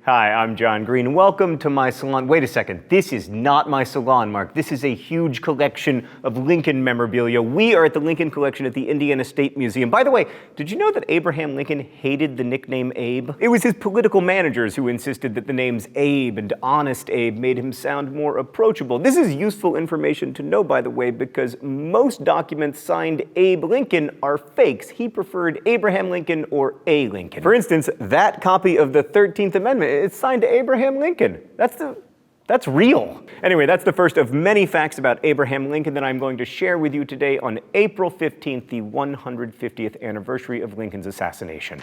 Hi, I'm John Green. Welcome to my salon. Wait a second, this is not my salon, Mark. This is a huge collection of Lincoln memorabilia. We are at the Lincoln Collection at the Indiana State Museum. By the way, did you know that Abraham Lincoln hated the nickname Abe? It was his political managers who insisted that the names Abe and Honest Abe made him sound more approachable. This is useful information to know, by the way, because most documents signed Abe Lincoln are fakes. He preferred Abraham Lincoln or A. Lincoln. For instance, that copy of the 13th Amendment, it's signed to Abraham Lincoln. That's real. Anyway, that's the first of many facts about Abraham Lincoln that I'm going to share with you today on April 15th, the 150th anniversary of Lincoln's assassination.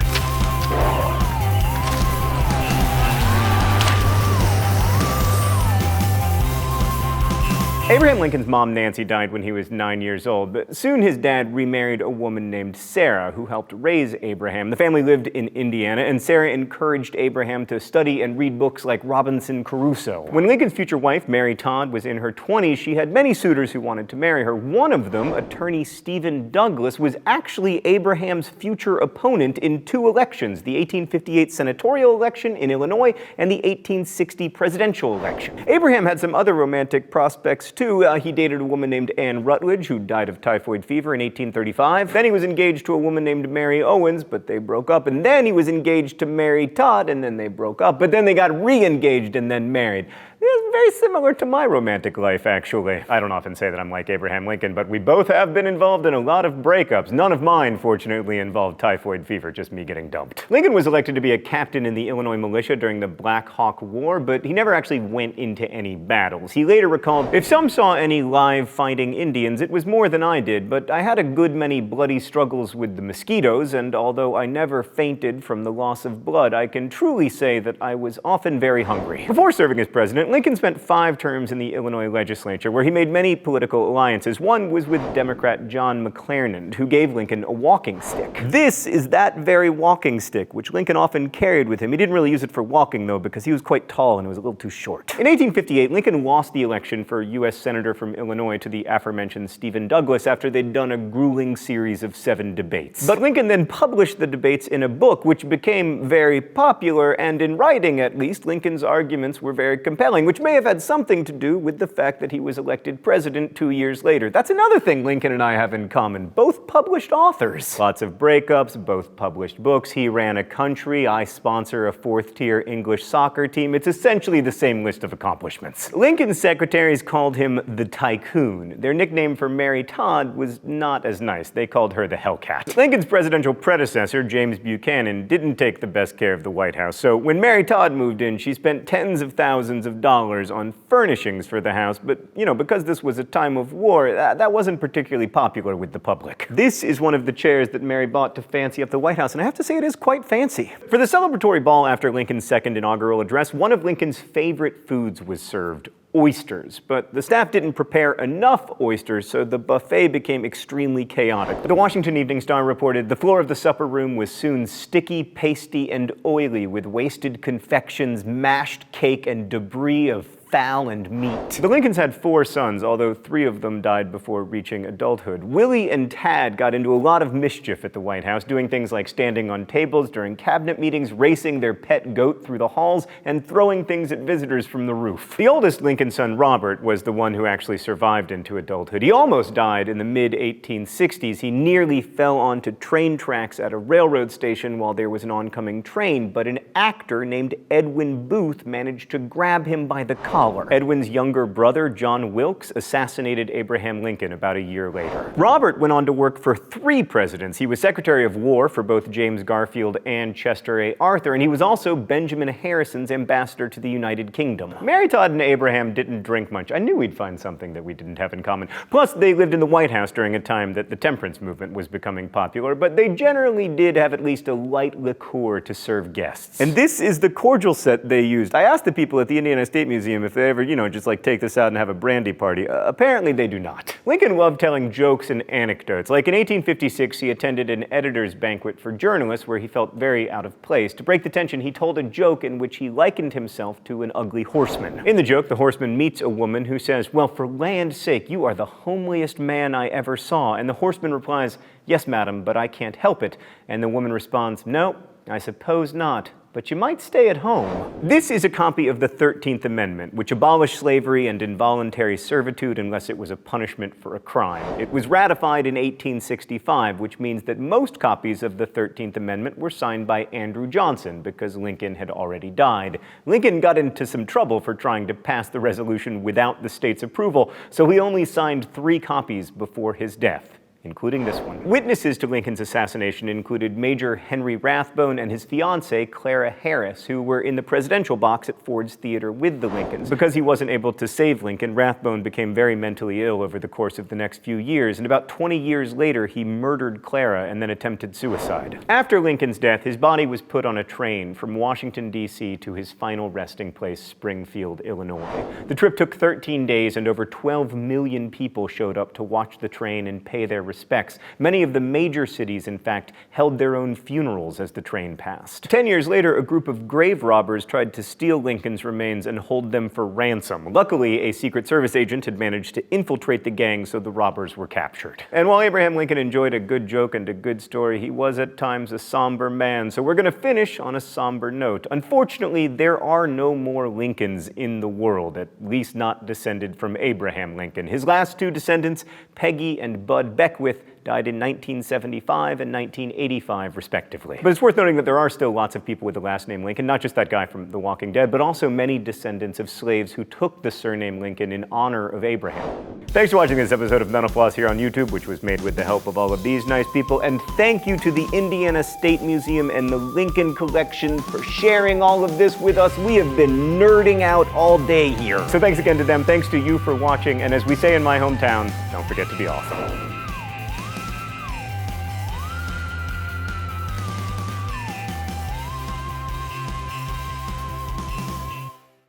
Abraham Lincoln's mom, Nancy, died when he was 9 years old, but soon his dad remarried a woman named Sarah, who helped raise Abraham. The family lived in Indiana, and Sarah encouraged Abraham to study and read books like Robinson Crusoe. When Lincoln's future wife, Mary Todd, was in her 20s, she had many suitors who wanted to marry her. One of them, attorney Stephen Douglas, was actually Abraham's future opponent in two elections, the 1858 senatorial election in Illinois and the 1860 presidential election. Abraham had some other romantic prospects too. He dated a woman named Anne Rutledge, who died of typhoid fever in 1835. Then he was engaged to a woman named Mary Owens, but they broke up. And then he was engaged to Mary Todd, and then they broke up. But then they got re-engaged and then married. It's very similar to my romantic life, actually. I don't often say that I'm like Abraham Lincoln, but we both have been involved in a lot of breakups. None of mine, fortunately, involved typhoid fever, just me getting dumped. Lincoln was elected to be a captain in the Illinois militia during the Black Hawk War, but he never actually went into any battles. He later recalled, "If some saw any live fighting Indians, it was more than I did, but I had a good many bloody struggles with the mosquitoes, and although I never fainted from the loss of blood, I can truly say that I was often very hungry." Before serving as president, Lincoln spent 5 terms in the Illinois legislature, where he made many political alliances. One was with Democrat John McClernand, who gave Lincoln a walking stick. This is that very walking stick, which Lincoln often carried with him. He didn't really use it for walking, though, because he was quite tall and it was a little too short. In 1858, Lincoln lost the election for U.S. Senator from Illinois to the aforementioned Stephen Douglas after they'd done a grueling series of 7 debates. But Lincoln then published the debates in a book, which became very popular, and in writing, at least, Lincoln's arguments were very compelling, which may have had something to do with the fact that he was elected president 2 years later. That's another thing Lincoln and I have in common. Both published authors. Lots of breakups, both published books. He ran a country. I sponsor a 4th-tier English soccer team. It's essentially the same list of accomplishments. Lincoln's secretaries called him the Tycoon. Their nickname for Mary Todd was not as nice. They called her the Hellcat. Lincoln's presidential predecessor, James Buchanan, didn't take the best care of the White House, so when Mary Todd moved in, she spent tens of thousands of dollars on furnishings for the house, but, because this was a time of war, that wasn't particularly popular with the public. This is one of the chairs that Mary bought to fancy up the White House, and I have to say it is quite fancy. For the celebratory ball after Lincoln's second inaugural address, one of Lincoln's favorite foods was served: oysters. But the staff didn't prepare enough oysters, so the buffet became extremely chaotic. The Washington Evening Star reported, "The floor of the supper room was soon sticky, pasty, and oily, with wasted confections, mashed cake, and debris of fowl and meat." The Lincolns had 4 sons, although 3 of them died before reaching adulthood. Willie and Tad got into a lot of mischief at the White House, doing things like standing on tables during cabinet meetings, racing their pet goat through the halls, and throwing things at visitors from the roof. The oldest Lincoln son, Robert, was the one who actually survived into adulthood. He almost died in the mid-1860s. He nearly fell onto train tracks at a railroad station while there was an oncoming train, but an actor named Edwin Booth managed to grab him by the collar. Edwin's younger brother, John Wilkes, assassinated Abraham Lincoln about a year later. Robert went on to work for 3 presidents. He was Secretary of War for both James Garfield and Chester A. Arthur, and he was also Benjamin Harrison's ambassador to the United Kingdom. Mary Todd and Abraham didn't drink much. I knew we'd find something that we didn't have in common. Plus, they lived in the White House during a time that the temperance movement was becoming popular, but they generally did have at least a light liqueur to serve guests. And this is the cordial set they used. I asked the people at the Indiana State Museum if they ever, just like take this out and have a brandy party. Apparently they do not. Lincoln loved telling jokes and anecdotes. Like in 1856, he attended an editor's banquet for journalists where he felt very out of place. To break the tension, he told a joke in which he likened himself to an ugly horseman. In the joke, the horseman meets a woman who says, "Well, for land's sake, you are the homeliest man I ever saw." And the horseman replies, "Yes, madam, but I can't help it." And the woman responds, "No, I suppose not. but you might stay at home. This is a copy of the 13th Amendment, which abolished slavery and involuntary servitude unless it was a punishment for a crime. It was ratified in 1865, which means that most copies of the 13th Amendment were signed by Andrew Johnson, because Lincoln had already died. Lincoln got into some trouble for trying to pass the resolution without the state's approval, so he only signed 3 copies before his death, including this one. Witnesses to Lincoln's assassination included Major Henry Rathbone and his fiancée, Clara Harris, who were in the presidential box at Ford's Theater with the Lincolns. Because he wasn't able to save Lincoln, Rathbone became very mentally ill over the course of the next few years, and about 20 years later, he murdered Clara and then attempted suicide. After Lincoln's death, his body was put on a train from Washington, D.C. to his final resting place, Springfield, Illinois. The trip took 13 days, and over 12 million people showed up to watch the train and pay their respects. Many of the major cities, in fact, held their own funerals as the train passed. 10 years later, a group of grave robbers tried to steal Lincoln's remains and hold them for ransom. Luckily, a Secret Service agent had managed to infiltrate the gang, so the robbers were captured. And while Abraham Lincoln enjoyed a good joke and a good story, he was at times a somber man, so we're going to finish on a somber note. Unfortunately, there are no more Lincolns in the world, at least not descended from Abraham Lincoln. His last 2 descendants, Peggy and Bud Beckwith, died in 1975 and 1985, respectively. But it's worth noting that there are still lots of people with the last name Lincoln, not just that guy from The Walking Dead, but also many descendants of slaves who took the surname Lincoln in honor of Abraham. Thanks for watching this episode of Mental Floss here on YouTube, which was made with the help of all of these nice people, and thank you to the Indiana State Museum and the Lincoln Collection for sharing all of this with us. We have been nerding out all day here. So thanks again to them, thanks to you for watching, and as we say in my hometown, don't forget to be awesome.